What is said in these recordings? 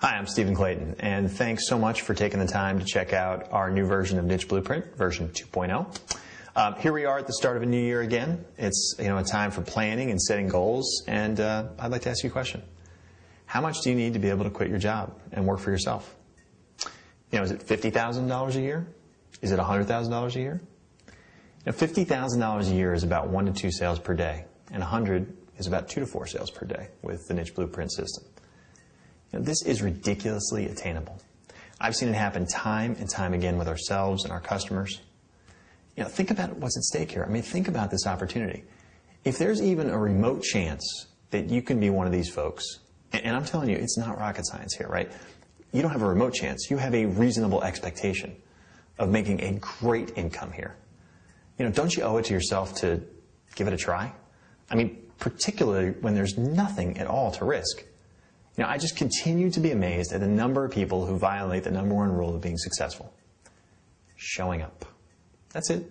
Hi, I'm Stephen Clayton, and thanks so much for taking the time to check out our new version of Niche Blueprint, version 2.0. Here we are at the start of a new year again. It's a time for planning and setting goals, and I'd like to ask you a question. How much do you need to be able to quit your job and work for yourself? Is it $50,000 a year? Is it $100,000 a year? $50,000 a year is about 1 to 2 sales per day, and 100 is about 2 to 4 sales per day with the Niche Blueprint system. This is ridiculously attainable. I've seen it happen time and time again with ourselves and our customers. Think about what's at stake here. Think about this opportunity. If there's even a remote chance that you can be one of these folks, and I'm telling you, it's not rocket science here, right? You don't have a remote chance. You have a reasonable expectation of making a great income here. Don't you owe it to yourself to give it a try? Particularly when there's nothing at all to risk. I just continue to be amazed at the number of people who violate the #1 rule of being successful. Showing up. That's it.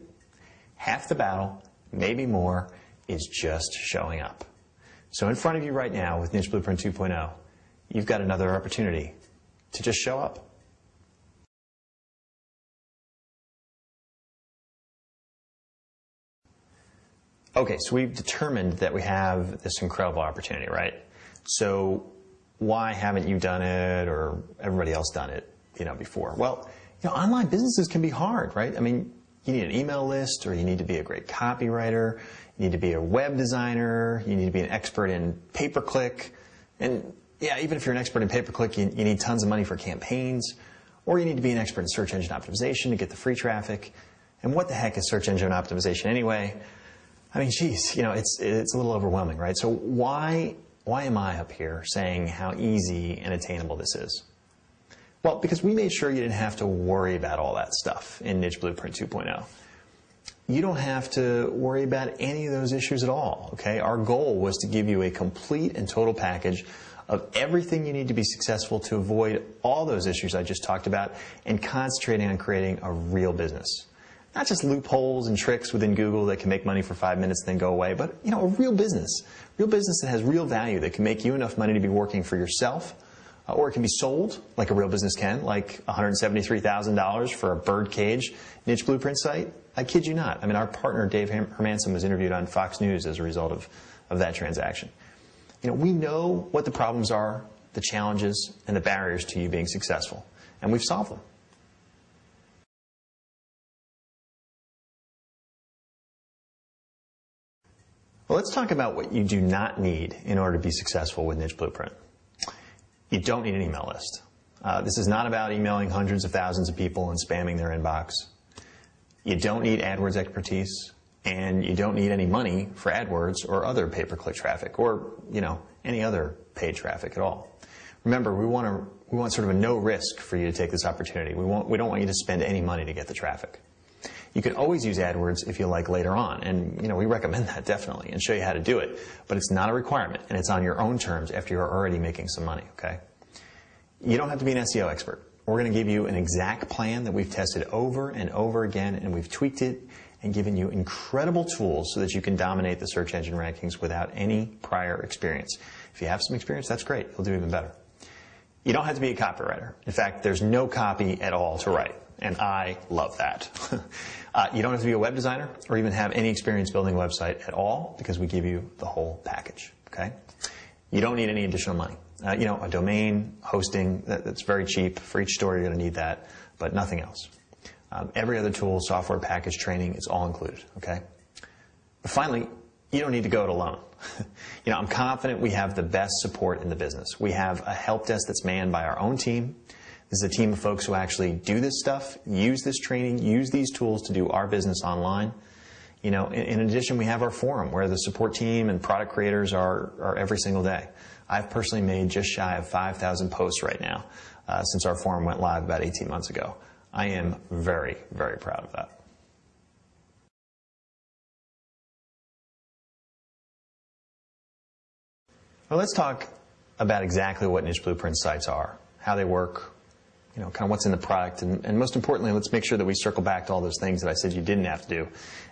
Half the battle, maybe more, is just showing up. So in front of you right now with Niche Blueprint 2.0, you've got another opportunity to just show up. Okay, so we've determined that we have this incredible opportunity, right? So why haven't you done it or everybody else done it, before? Well, online businesses can be hard, right? You need an email list, or you need to be a great copywriter, you need to be a web designer, you need to be an expert in pay-per-click, and yeah, even if you're an expert in pay-per-click, you need tons of money for campaigns, or you need to be an expert in search engine optimization to get the free traffic. And what the heck is search engine optimization anyway? Geez, it's a little overwhelming, right? So why am I up here saying how easy and attainable this is? Well, because we made sure you didn't have to worry about all that stuff in Niche Blueprint 2.0. You don't have to worry about any of those issues at all, okay? Our goal was to give you a complete and total package of everything you need to be successful to avoid all those issues I just talked about and concentrating on creating a real business. Not just loopholes and tricks within Google that can make money for 5 minutes and then go away, but a real business that has real value, that can make you enough money to be working for yourself, or it can be sold like a real business can, like $173,000 for a birdcage Niche Blueprint site. I kid you not. Our partner Dave Hermanson was interviewed on Fox News as a result of that transaction. We know what the problems are, the challenges, and the barriers to you being successful, and we've solved them. Well, let's talk about what you do not need in order to be successful with Niche Blueprint. You don't need an email list. This is not about emailing hundreds of thousands of people and spamming their inbox. You don't need AdWords expertise, and you don't need any money for AdWords or other pay-per-click traffic, or any other paid traffic at all. Remember, we want sort of a no risk for you to take this opportunity. We don't want you to spend any money to get the traffic. You can always use AdWords if you like later on, and we recommend that definitely and show you how to do it, but it's not a requirement, and it's on your own terms after you're already making some money, okay? You don't have to be an SEO expert. We're going to give you an exact plan that we've tested over and over again, and we've tweaked it and given you incredible tools so that you can dominate the search engine rankings without any prior experience. If you have some experience, that's great. You'll do even better. You don't have to be a copywriter. In fact, there's no copy at all to write, and I love that. You don't have to be a web designer or even have any experience building a website at all, because we give you the whole package, okay? You don't need any additional money. A domain, hosting, that's very cheap. For each store, you're going to need that, but nothing else. Every other tool, software package, training, it's all included, okay? But finally, you don't need to go it alone. I'm confident we have the best support in the business. We have a help desk that's manned by our own team. This is a team of folks who actually do this stuff, use this training, use these tools to do our business online. In addition, we have our forum where the support team and product creators are every single day. I've personally made just shy of 5,000 posts right now since our forum went live about 18 months ago. I am very, very proud of that. Well, let's talk about exactly what Niche Blueprint sites are, how they work, kind of what's in the product, and most importantly, let's make sure that we circle back to all those things that I said you didn't have to do,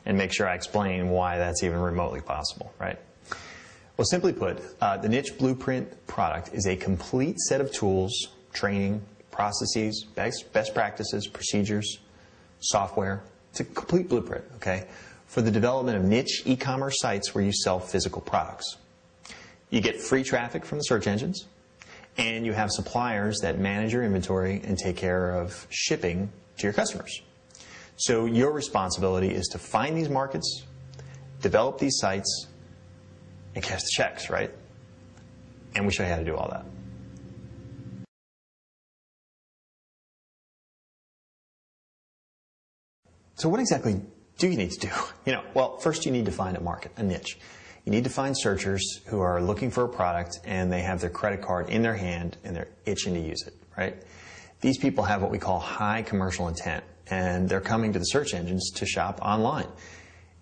and make sure I explain why that's even remotely possible, right? Well, simply put, the Niche Blueprint product is a complete set of tools training, processes, best practices, procedures, software. It's a complete blueprint, okay, for the development of niche e-commerce sites where you sell physical products. You get free traffic from the search engines, and you have suppliers that manage your inventory and take care of shipping to your customers. So your responsibility is to find these markets, develop these sites, and cash the checks, right? And we show you how to do all that. So what exactly do you need to do? Well, first you need to find a market, a niche. You need to find searchers who are looking for a product and they have their credit card in their hand and they're itching to use it, right? These people have what we call high commercial intent, and they're coming to the search engines to shop online.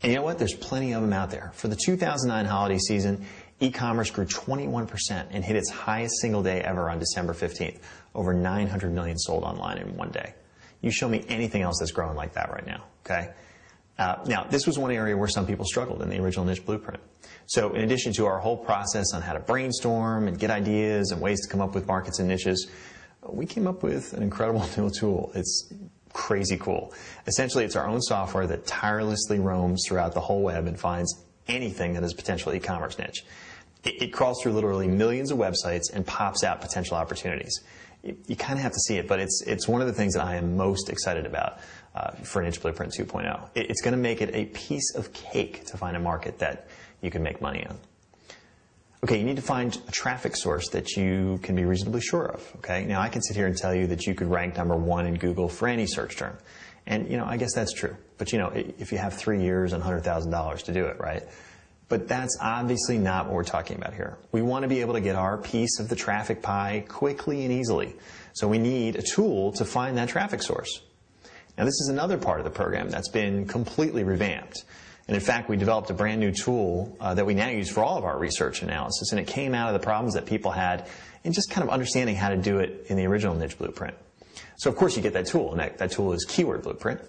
And you know what? There's plenty of them out there. For the 2009 holiday season, e-commerce grew 21% and hit its highest single day ever on December 15th. Over 900 million sold online in one day. You show me anything else that's growing like that right now, okay? Now, this was one area where some people struggled in the original niche blueprint. So in addition to our whole process on how to brainstorm and get ideas and ways to come up with markets and niches, we came up with an incredible new tool. It's crazy cool. Essentially, it's our own software that tirelessly roams throughout the whole web and finds anything that is a potential e-commerce niche. It crawls through literally millions of websites and pops out potential opportunities. You kind of have to see it, but it's one of the things that I am most excited about for Niche Blueprint 2.0. It's going to make it a piece of cake to find a market that you can make money on. Okay, you need to find a traffic source that you can be reasonably sure of. Okay, now I can sit here and tell you that you could rank #1 in Google for any search term, and I guess that's true. But if you have 3 years and $100,000 to do it, right? But that's obviously not what we're talking about here. We want to be able to get our piece of the traffic pie quickly and easily. So we need a tool to find that traffic source. Now this is another part of the program that's been completely revamped. And in fact, we developed a brand new tool that we now use for all of our research analysis. And it came out of the problems that people had in just kind of understanding how to do it in the original Niche Blueprint. So of course you get that tool, and that tool is Keyword Blueprint.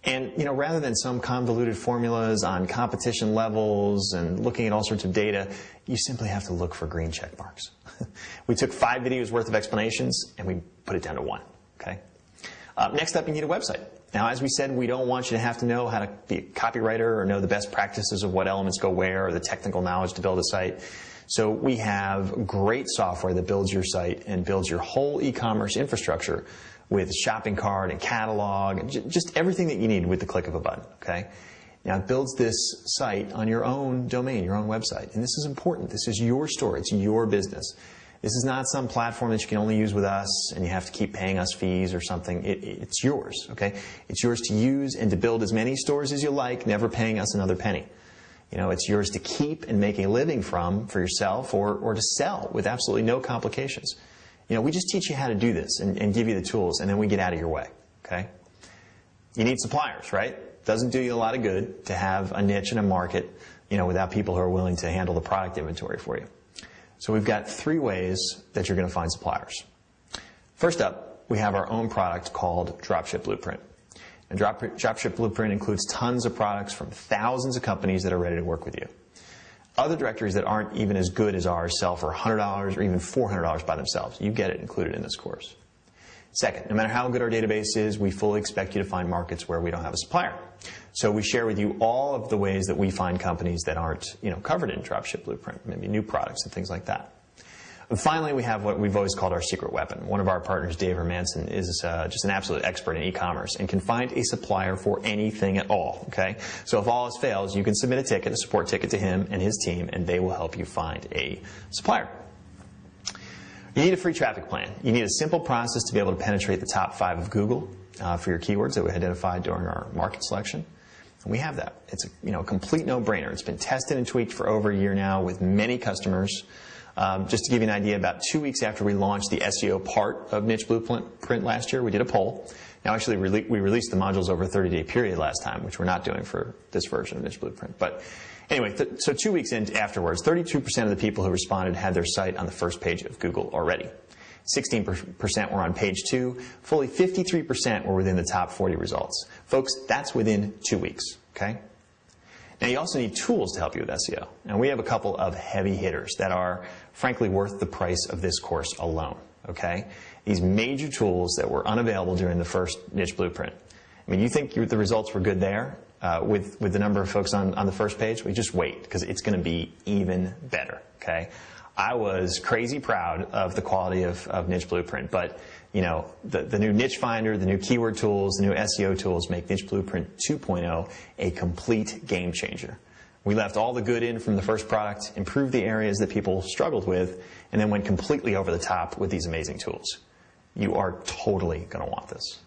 And rather than some convoluted formulas on competition levels and looking at all sorts of data, you simply have to look for green check marks. We took 5 videos worth of explanations and we put it down to 1. Okay. Next up, you need a website. Now, as we said, we don't want you to have to know how to be a copywriter or know the best practices of what elements go where or the technical knowledge to build a site. So we have great software that builds your site and builds your whole e-commerce infrastructure with shopping cart and catalog and just everything that you need with the click of a button, okay? Now, it builds this site on your own domain, your own website. And this is important. This is your store. It's your business. This is not some platform that you can only use with us and you have to keep paying us fees or something. It's yours, okay? It's yours to use and to build as many stores as you like, never paying us another penny. It's yours to keep and make a living from for yourself or to sell with absolutely no complications. We just teach you how to do this and give you the tools, and then we get out of your way, okay? You need suppliers, right? Doesn't do you a lot of good to have a niche and a market, without people who are willing to handle the product inventory for you. So we've got 3 ways that you're going to find suppliers. First up, we have our own product called Dropship Blueprint. And Dropship Blueprint includes tons of products from thousands of companies that are ready to work with you. Other directories that aren't even as good as ours sell for $100 or even $400 by themselves. You get it included in this course. Second, no matter how good our database is, we fully expect you to find markets where we don't have a supplier. So we share with you all of the ways that we find companies that aren't covered in Dropship Blueprint, maybe new products and things like that. And finally, we have what we've always called our secret weapon. One of our partners, Dave Hermanson, is just an absolute expert in e-commerce and can find a supplier for anything at all, okay? So if all else fails, you can submit a ticket, a support ticket to him and his team, and they will help you find a supplier. You need a free traffic plan. You need a simple process to be able to penetrate the top 5 of Google for your keywords that we identified during our market selection. And we have that. It's a complete no-brainer. It's been tested and tweaked for over a year now with many customers. Just to give you an idea, about 2 weeks after we launched the SEO part of Niche Blueprint last year, we did a poll. Now, actually, we released the modules over a 30-day period last time, which we're not doing for this version of Niche Blueprint. But anyway, so 2 weeks in afterwards, 32% of the people who responded had their site on the first page of Google already. 16% were on page 2. Fully 53% were within the top 40 results. Folks, that's within 2 weeks, okay? Now, you also need tools to help you with SEO. And we have a couple of heavy hitters that are, frankly, worth the price of this course alone. okay? These major tools that were unavailable during the first niche blueprint. I mean, you think the results were good there with the number of folks on the first page? Well, just wait, because it's going to be even better, okay? I was crazy proud of the quality of Niche Blueprint, but you know, the new Niche Finder, the new keyword tools, the new SEO tools make Niche Blueprint 2.0 a complete game changer. We left all the good in from the first product, improved the areas that people struggled with, and then went completely over the top with these amazing tools. You are totally going to want this.